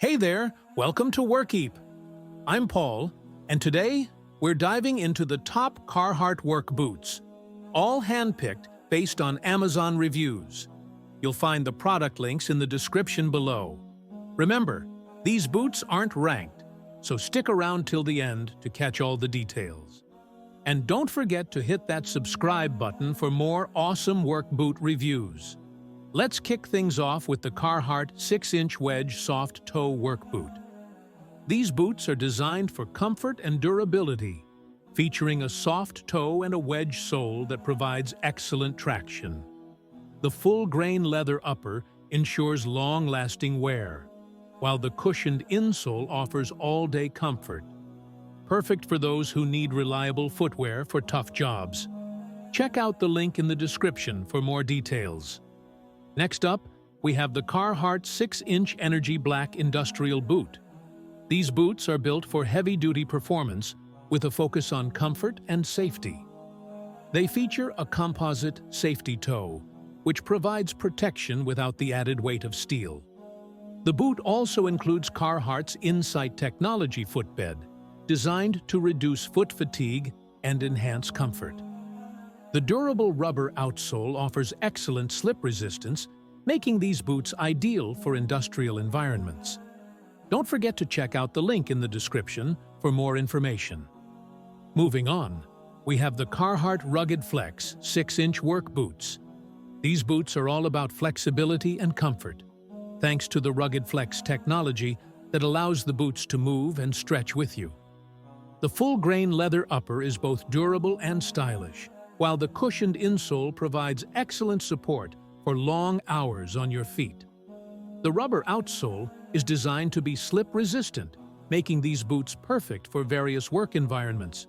Hey there, welcome to Workeep. I'm Paul, and today we're diving into the top Carhartt work boots, all handpicked based on Amazon reviews. You'll find the product links in the description below. Remember, these boots aren't ranked, so stick around till the end to catch all the details. And don't forget to hit that subscribe button for more awesome work boot reviews. Let's kick things off with the Carhartt 6-inch Wedge soft toe work boot. These boots are designed for comfort and durability, featuring a soft toe and a wedge sole that provides excellent traction. The full-grain leather upper ensures long-lasting wear, while the cushioned insole offers all-day comfort. Perfect for those who need reliable footwear for tough jobs. Check out the link in the description for more details. Next up, we have the Carhartt 6-inch Energy Black Industrial Boot. These boots are built for heavy-duty performance with a focus on comfort and safety. They feature a composite safety toe, which provides protection without the added weight of steel. The boot also includes Carhartt's Insight technology footbed, designed to reduce foot fatigue and enhance comfort. The durable rubber outsole offers excellent slip resistance, making these boots ideal for industrial environments. Don't forget to check out the link in the description for more information. Moving on, we have the Carhartt Rugged Flex 6-inch work boots. These boots are all about flexibility and comfort, thanks to the Rugged Flex technology that allows the boots to move and stretch with you. The full-grain leather upper is both durable and stylish, while the cushioned insole provides excellent support for long hours on your feet. The rubber outsole is designed to be slip-resistant, making these boots perfect for various work environments.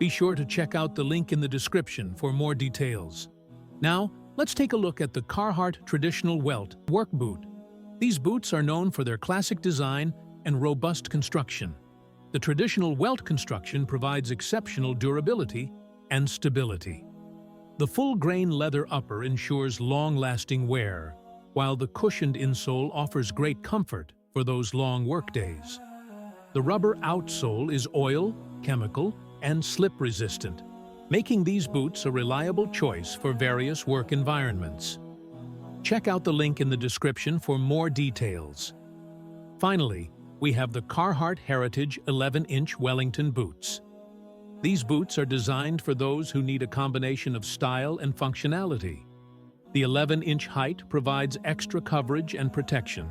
Be sure to check out the link in the description for more details. Now, let's take a look at the Carhartt Traditional Welt work boot. These boots are known for their classic design and robust construction. The traditional Welt construction provides exceptional durability and stability. The full-grain leather upper ensures long-lasting wear, while the cushioned insole offers great comfort for those long workdays. The rubber outsole is oil, chemical, and slip-resistant, making these boots a reliable choice for various work environments. Check out the link in the description for more details. Finally, we have the Carhartt Heritage 11-inch Wellington boots. These boots are designed for those who need a combination of style and functionality. The 11-inch height provides extra coverage and protection,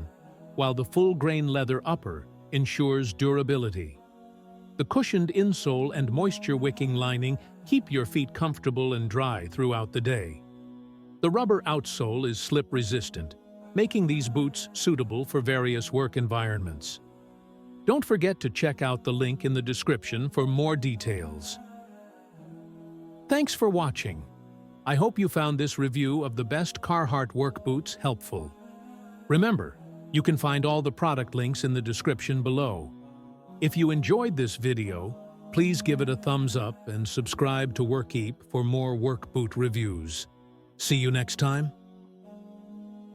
while the full-grain leather upper ensures durability. The cushioned insole and moisture-wicking lining keep your feet comfortable and dry throughout the day. The rubber outsole is slip-resistant, making these boots suitable for various work environments. Don't forget to check out the link in the description for more details. Thanks for watching. I hope you found this review of the best Carhartt work boots helpful. Remember, you can find all the product links in the description below. If you enjoyed this video, please give it a thumbs up and subscribe to Workeep for more work boot reviews. See you next time.